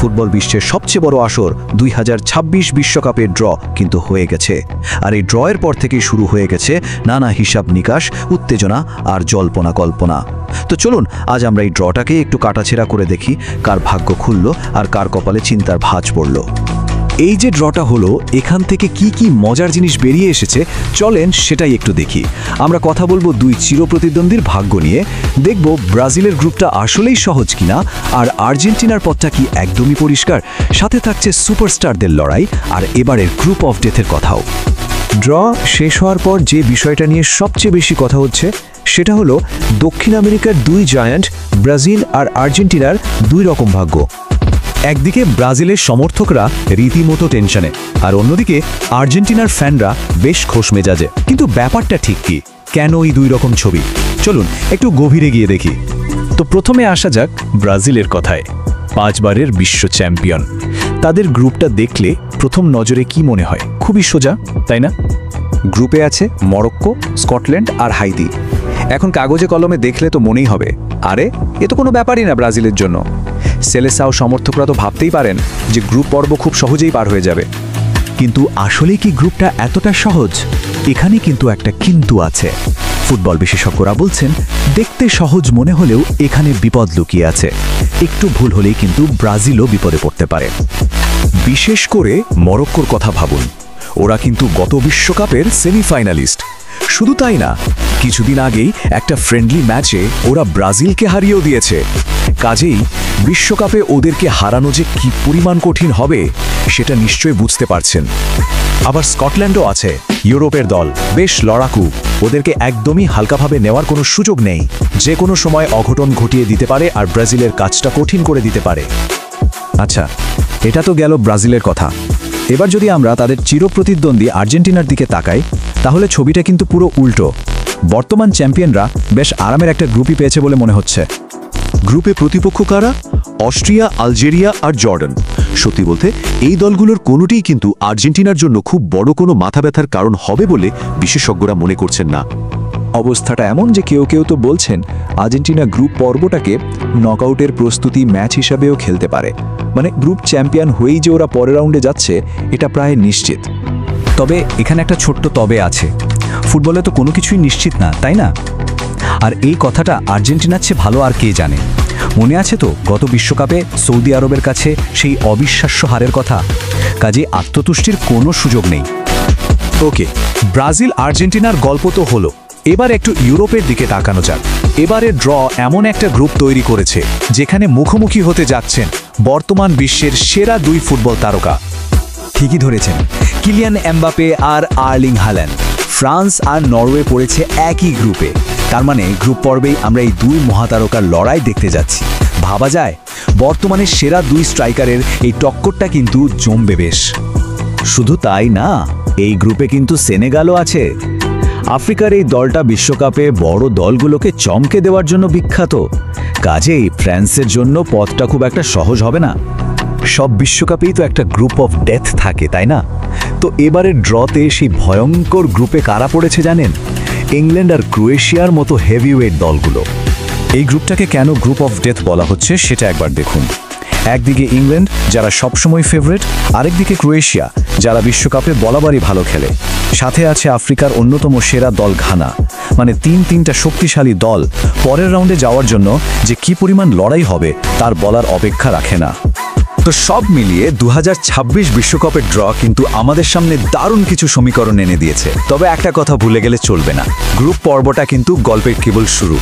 Football বিশ্বের সবচেয়ে বড় আসর 2026 বিশ্বকাপের ড্র কিন্তু হয়ে গেছে। আর এই ড্রয়ের পর থেকেই শুরু হয়ে গেছে নানা হিসাব নিকাশ, উত্তেজনা আর জল্পনা কল্পনা। তো চলুন আজ আমরা এই ড্রটাকে একটু কাটাছেঁড়া করে দেখি কার ভাগ্য খুলল আর কার কপালে চিন্তার ভাঁজ পড়ল। এই যে ড্রটা হলো, এখান থেকে কি কি মজার জিনিস বেরিয়ে এসেছে চলেন সেটাই একটু দেখি। আমরা কথা বলবো দুই চিরপ্রতিদ্বন্দ্বীর ভাগ্য নিয়ে, দেখব ব্রাজিলের গ্রুপটা আসলেই সহজ কিনা, আর আর্জেন্টিনার পথটা কি একদমই পরিষ্কার। সাথে থাকছে সুপারস্টারদের লড়াই আর এবারের গ্রুপ অফ ডেথের কথাও। ড্র শেষ হওয়ার পর যে বিষয়টা নিয়ে সবচেয়ে বেশি কথা হচ্ছে সেটা হলো দক্ষিণ আমেরিকার দুই জায়ান্ট ব্রাজিল আর আর্জেন্টিনার দুই রকম ভাগ্য। একদিকে ব্রাজিলের সমর্থকরা রীতিমতো টেনশনে, আর অন্যদিকে আর্জেন্টিনার ফ্যানরা বেশ খোশ মেজাজে। কিন্তু ব্যাপারটা ঠিক কি, কেন এই দুই রকম ছবি, চলুন একটু গভীরে গিয়ে দেখি। তো প্রথমে আসা যাক ব্রাজিলের কথায়। 5 বারের বিশ্ব চ্যাম্পিয়ন, তাদের গ্রুপটা দেখলে প্রথম নজরে কি মনে হয়? খুবই সোজা, তাই না? গ্রুপে আছে মরক্কো, স্কটল্যান্ড আর হাইতি। এখন কাগজে কলমে দেখলে তো মনেই হবে, আরে এ তো কোনো ব্যাপারই না ব্রাজিলের জন্য। সেলেসাও সমর্থকরা তো ভাবতেই পারেন যে গ্রুপ পর্ব খুব সহজেই পার হয়ে যাবে। কিন্তু আসলে কি গ্রুপটা এতটা সহজ? এখানে কিন্তু একটা কিন্তু আছে। ফুটবল বিশেষজ্ঞরা বলছেন দেখতে সহজ মনে হলেও এখানে বিপদ লুকিয়ে আছে। একটু ভুল হলেই কিন্তু ব্রাজিলও বিপদে পড়তে পারে। বিশেষ করে মরক্কোর কথা ভাবুন, ওরা কিন্তু গত বিশ্বকাপের সেমিফাইনালিস্ট। শুধু তাই না, কিছুদিন আগেই একটা ফ্রেন্ডলি ম্যাচে ওরা ব্রাজিলকে হারিয়েও দিয়েছে। কাজেই বিশ্বকাপে ওদেরকে হারানো যে কি পরিমাণ কঠিন হবে সেটা নিশ্চয়ই বুঝতে পারছেন। আবার স্কটল্যান্ডও আছে, ইউরোপের দল, বেশ লড়াকু। ওদেরকে একদমই হালকাভাবে নেওয়ার কোনো সুযোগ নেই। যে কোনো সময় অঘটন ঘটিয়ে দিতে পারে আর ব্রাজিলের কাজটা কঠিন করে দিতে পারে। আচ্ছা, এটা তো গেল ব্রাজিলের কথা। এবার যদি আমরা তাদের চিরপ্রতিদ্বন্দ্বী আর্জেন্টিনার দিকে তাকাই, তাহলে ছবিটা কিন্তু পুরো উল্টো। বর্তমান চ্যাম্পিয়নরা বেশ আরামের একটা গ্রুপই পেয়েছে বলে মনে হচ্ছে। গ্রুপে প্রতিপক্ষ কারা? অস্ট্রিয়া, আলজেরিয়া আর জর্ডান। সত্যি বলতে এই দলগুলোর কোনোটিই কিন্তু আর্জেন্টিনার জন্য খুব বড় কোনো মাথা ব্যথার কারণ হবে বলে বিশেষজ্ঞরা মনে করছেন না। অবস্থাটা এমন যে কেউ কেউ তো বলছেন আর্জেন্টিনা গ্রুপ পর্বটাকে নকআউটের প্রস্তুতি ম্যাচ হিসাবেও খেলতে পারে। মানে গ্রুপ চ্যাম্পিয়ন হয়েই যে ওরা পরের রাউন্ডে যাচ্ছে এটা প্রায় নিশ্চিত। তবে এখানে একটা ছোট্ট তবে আছে, ফুটবলে তো কোনো কিছুই নিশ্চিত না, তাই না? আর এই কথাটা আর্জেন্টিনার চেয়ে ভালো আর কে জানে। মনে আছে তো গত বিশ্বকাপে সৌদি আরবের কাছে সেই অবিশ্বাস্য হারের কথা। কাজে আত্মতুষ্টির কোনো সুযোগ নেই। ওকে, ব্রাজিল আর্জেন্টিনার গল্প তো হলো, এবার একটু ইউরোপের দিকে তাকানো যাক। এবারে ড্র এমন একটা গ্রুপ তৈরি করেছে যেখানে মুখোমুখি হতে যাচ্ছেন বর্তমান বিশ্বের সেরা দুই ফুটবল তারকা। ঠিকই ধরেছেন, কিলিয়ান এমবাপে আর আর্লিং হাল্যান্ড। ফ্রান্স আর নরওয়ে পড়েছে একই গ্রুপে। তার মানে গ্রুপ পর্বেই আমরা এই দুই মহাতারকার লড়াই দেখতে যাচ্ছি। ভাবা যায় বর্তমানে সেরা দুই স্ট্রাইকারের এই টক্করটা কিন্তু জমবে বেশ। শুধু তাই না, এই গ্রুপে কিন্তু সেনেগালও আছে। আফ্রিকার এই দলটা বিশ্বকাপে বড় দলগুলোকে চমকে দেওয়ার জন্য বিখ্যাত। কাজেই ফ্রান্সের জন্য পথটা খুব একটা সহজ হবে না। সব বিশ্বকাপেই তো একটা গ্রুপ অফ ডেথ থাকে, তাই না? তো এবারের ড্রতে সেই ভয়ঙ্কর গ্রুপে কারা পড়েছে জানেন? ইংল্যান্ড আর ক্রোয়েশিয়ার মতো হেভিওয়েট দলগুলো। এই গ্রুপটাকে কেন গ্রুপ অফ ডেথ বলা হচ্ছে সেটা একবার দেখুন। একদিকে ইংল্যান্ড, যারা সবসময় ফেভারিট, আরেকদিকে ক্রোয়েশিয়া, যারা বিশ্বকাপে বরাবরই ভালো খেলে। সাথে আছে আফ্রিকার অন্যতম সেরা দল ঘানা। মানে তিনটা শক্তিশালী দল পরের রাউন্ডে যাওয়ার জন্য যে কি পরিমাণ লড়াই হবে তার বলার অপেক্ষা রাখে না। তো সব মিলিয়ে 2026 বিশ্বকাপের ড্র কিন্তু আমাদের সামনে দারুণ কিছু সমীকরণ এনে দিয়েছে। তবে একটা কথা ভুলে গেলে চলবে না, গ্রুপ পর্বটা কিন্তু গল্পের কেবল শুরু।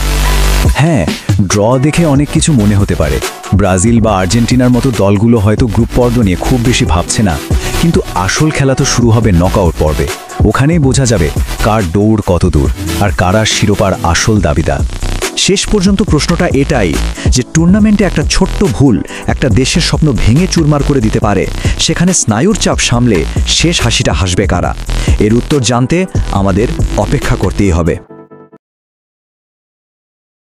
হ্যাঁ, ড্র দেখে অনেক কিছু মনে হতে পারে। ব্রাজিল বা আর্জেন্টিনার মতো দলগুলো হয়তো গ্রুপ পর্ব নিয়ে খুব বেশি ভাবছে না, কিন্তু আসল খেলা তো শুরু হবে নকআউট পর্বে। ওখানেই বোঝা যাবে কার দৌড় কত দূর আর কারা শিরোপার আসল দাবিদার। শেষ পর্যন্ত প্রশ্নটা এটাই যে টুর্নামেন্টে একটা ছোট্ট ভুল একটা দেশের স্বপ্ন ভেঙে চুরমার করে দিতে পারে। সেখানে স্নায়ুর চাপ সামলে শেষ হাসিটা হাসবে কারা? এর উত্তর জানতে আমাদের অপেক্ষা করতেই হবে।